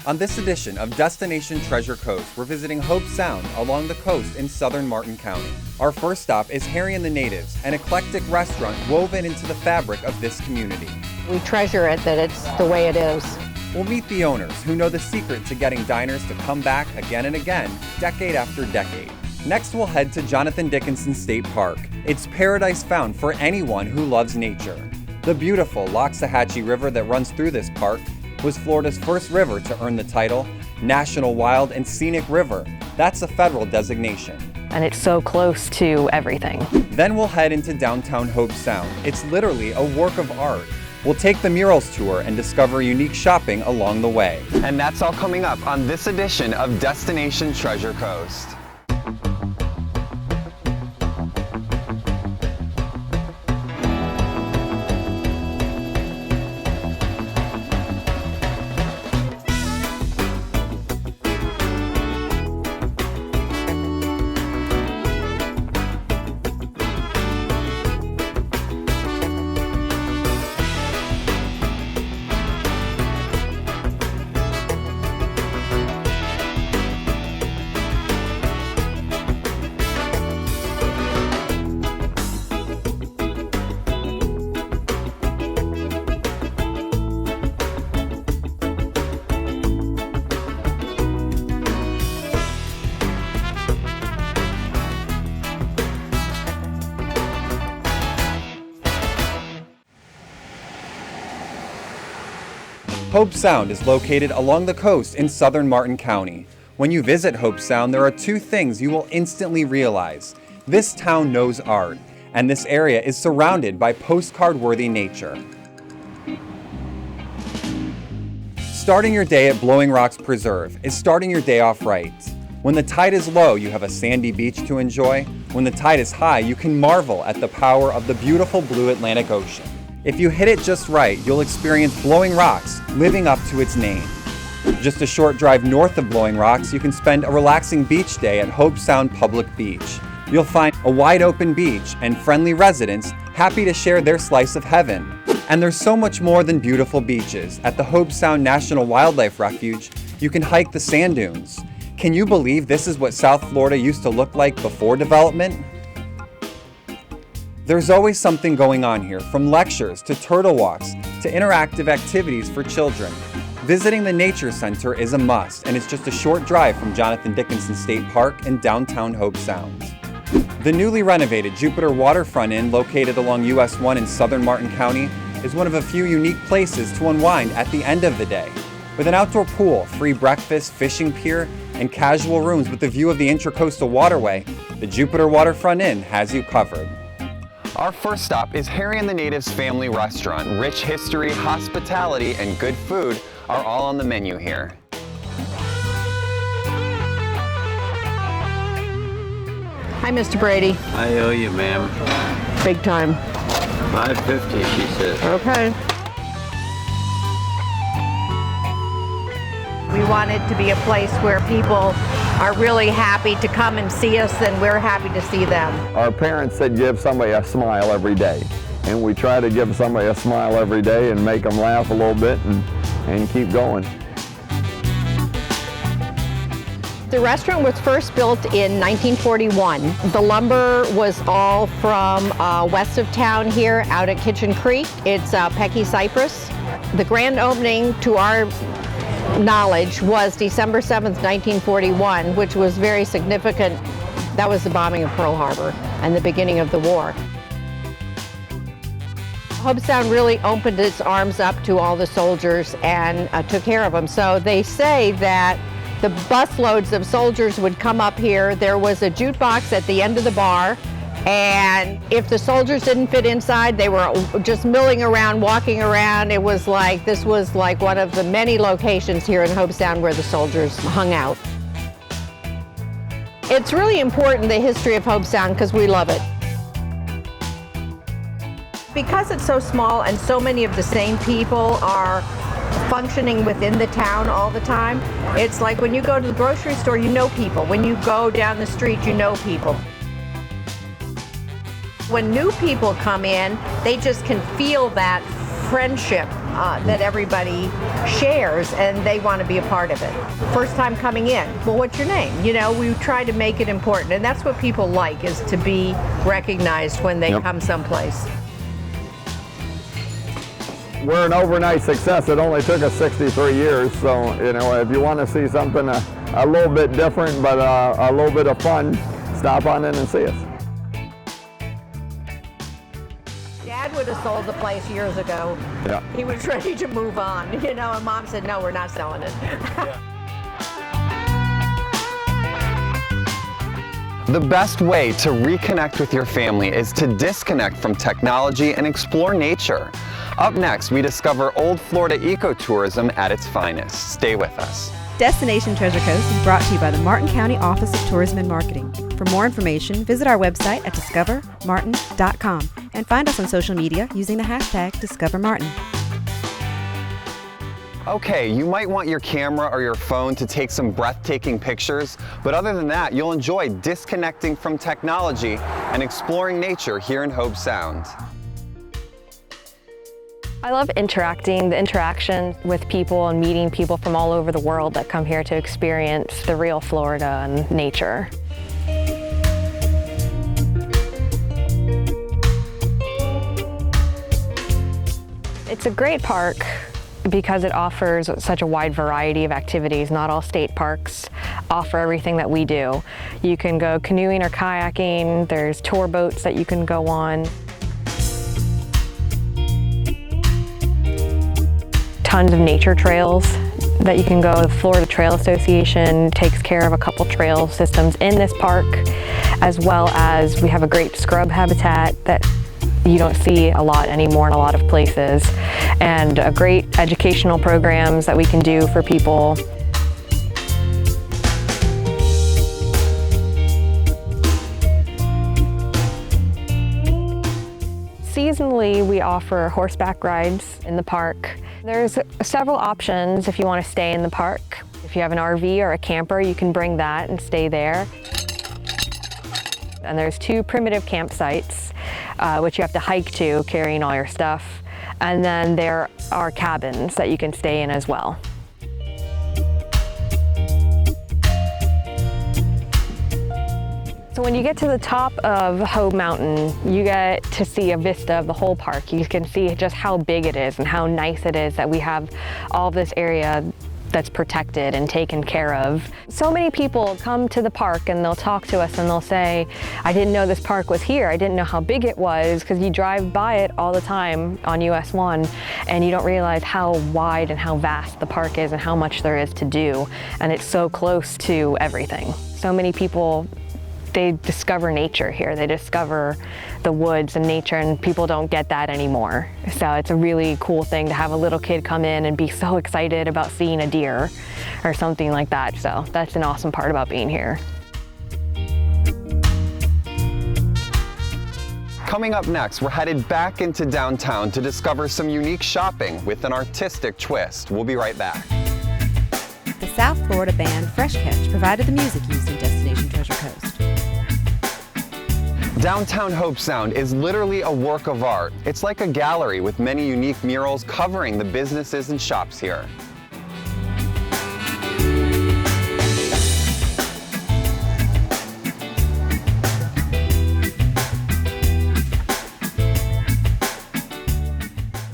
On this edition of Destination Treasure Coast, we're visiting Hobe Sound along the coast in southern Martin County. Our first stop is Harry and the Natives, an eclectic restaurant woven into the fabric of this community. We treasure it that it's the way it is. We'll meet the owners who know the secret to getting diners to come back again and again, decade after decade. Next, we'll head to Jonathan Dickinson State Park. It's paradise found for anyone who loves nature. The beautiful Loxahatchee River that runs through this park was Florida's first river to earn the title National Wild and Scenic River. That's a federal designation. And it's so close to everything. Then we'll head into downtown Hobe Sound. It's literally a work of art. We'll take the murals tour and discover unique shopping along the way. And that's all coming up on this edition of Destination Treasure Coast. Hobe Sound is located along the coast in southern Martin County. When you visit Hobe Sound, there are two things you will instantly realize. This town knows art, and this area is surrounded by postcard-worthy nature. Starting your day at Blowing Rocks Preserve is starting your day off right. When the tide is low, you have a sandy beach to enjoy. When the tide is high, you can marvel at the power of the beautiful blue Atlantic Ocean. If you hit it just right, you'll experience Blowing Rocks living up to its name. Just a short drive north of Blowing Rocks, you can spend a relaxing beach day at Hobe Sound Public Beach. You'll find a wide open beach and friendly residents happy to share their slice of heaven. And there's so much more than beautiful beaches. At the Hobe Sound National Wildlife Refuge, you can hike the sand dunes. Can you believe this is what South Florida used to look like before development? There's always something going on here, from lectures to turtle walks to interactive activities for children. Visiting the Nature Center is a must, and it's just a short drive from Jonathan Dickinson State Park in downtown Hobe Sound. The newly renovated Jupiter Waterfront Inn, located along US 1 in southern Martin County, is one of a few unique places to unwind at the end of the day. With an outdoor pool, free breakfast, fishing pier, and casual rooms with a view of the Intracoastal Waterway, the Jupiter Waterfront Inn has you covered. Our first stop is Harry and the Natives Family Restaurant. Rich history, hospitality, and good food are all on the menu here. Hi, Mr. Brady. I owe you, ma'am. Big time. $5.50, she says. Okay. We want it to be a place where people are really happy to come and see us, and we're happy to see them. Our parents said give somebody a smile every day, and we try to give somebody a smile every day and make them laugh a little bit and keep going. The restaurant was first built in 1941. The lumber was all from west of town here out at Kitchen Creek. It's Pecky Cypress. The grand opening, to our knowledge, was December 7th, 1941, which was very significant. That was the bombing of Pearl Harbor and the beginning of the war. Hobe Sound really opened its arms up to all the soldiers and took care of them. So they say that the busloads of soldiers would come up here. There was a jukebox at the end of the bar, and if the soldiers didn't fit inside, they were just milling around, walking around. This was like one of the many locations here in Hobe Sound where the soldiers hung out. It's really important, the history of Hobe Sound, because we love it. Because it's so small and so many of the same people are functioning within the town all the time, it's like when you go to the grocery store, you know people. When you go down the street, you know people. When new people come in, they just can feel that friendship that everybody shares, and they want to be a part of it. First time coming in, well, what's your name? You know, we try to make it important, and that's what people like, is to be recognized when they come someplace. We're an overnight success. It only took us 63 years, so you know, if you want to see something a little bit different but a little bit of fun, stop on in and see us. Dad would have sold the place years ago. Yeah. He was ready to move on, you know, and Mom said, no, we're not selling it. The best way to reconnect with your family is to disconnect from technology and explore nature. Up next, we discover Old Florida ecotourism at its finest. Stay with us. Destination Treasure Coast is brought to you by the Martin County Office of Tourism and Marketing. For more information, visit our website at discovermartin.com and find us on social media using the hashtag DiscoverMartin. Okay, you might want your camera or your phone to take some breathtaking pictures, but other than that, you'll enjoy disconnecting from technology and exploring nature here in Hobe Sound. I love interacting, the interaction with people and meeting people from all over the world that come here to experience the real Florida and nature. It's a great park because it offers such a wide variety of activities. Not all state parks offer everything that we do. You can go canoeing or kayaking, there's tour boats that you can go on. Tons of nature trails that you can go. The Florida Trail Association takes care of a couple trail systems in this park, as well as we have a great scrub habitat that you don't see a lot anymore in a lot of places, and great educational programs that we can do for people. Seasonally, we offer horseback rides in the park. There's several options if you want to stay in the park. If you have an RV or a camper, you can bring that and stay there. And there's 2 primitive campsites, which you have to hike to, carrying all your stuff. And then there are cabins that you can stay in as well. So when you get to the top of Hobe Mountain, you get to see a vista of the whole park. You can see just how big it is and how nice it is that we have all of this area that's protected and taken care of. So many people come to the park and they'll talk to us and they'll say, I didn't know this park was here. I didn't know how big it was, because you drive by it all the time on US 1 and you don't realize how wide and how vast the park is and how much there is to do. And it's so close to everything. So many people, they discover nature here. They discover the woods and nature, and people don't get that anymore. So it's a really cool thing to have a little kid come in and be so excited about seeing a deer or something like that. So that's an awesome part about being here. Coming up next, we're headed back into downtown to discover some unique shopping with an artistic twist. We'll be right back. The South Florida band Fresh Catch provided the music used in Destination Treasure Coast. Downtown Hobe Sound is literally a work of art. It's like a gallery with many unique murals covering the businesses and shops here.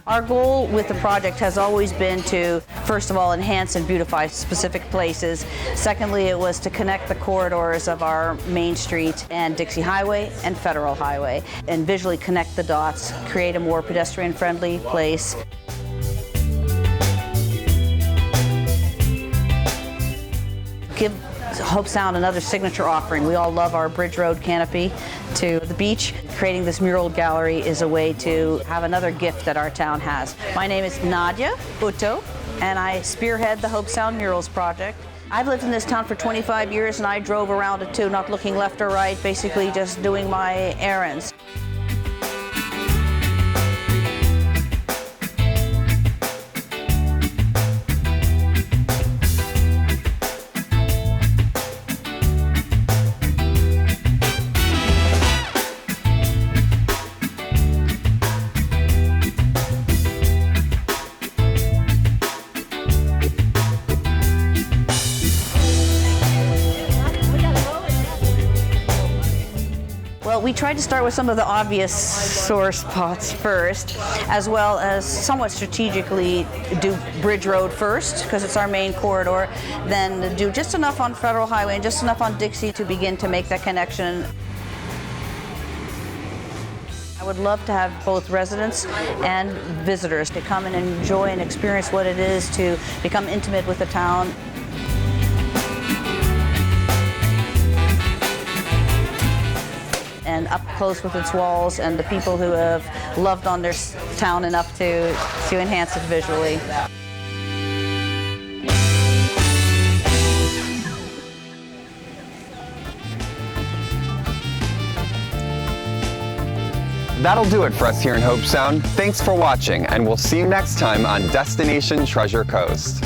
Our goal with the project has always been to, first of all, enhance and beautify specific places. Secondly, it was to connect the corridors of our Main Street and Dixie Highway and Federal Highway, and visually connect the dots, create a more pedestrian-friendly place. Give Hobe Sound another signature offering. We all love our Bridge Road canopy to the beach. Creating this mural gallery is a way to have another gift that our town has. My name is Nadia Utto, and I spearhead the Hobe Sound Murals project. I've lived in this town for 25 years, and I drove around it too, not looking left or right, basically just doing my errands. We tried to start with some of the obvious sore spots first, as well as somewhat strategically do Bridge Road first, because it's our main corridor, then do just enough on Federal Highway and just enough on Dixie to begin to make that connection. I would love to have both residents and visitors to come and enjoy and experience what it is to become intimate with the town. And up close with its walls and the people who have loved on their town enough to enhance it visually. That'll do it for us here in Hobe Sound. Thanks for watching, and we'll see you next time on Destination Treasure Coast.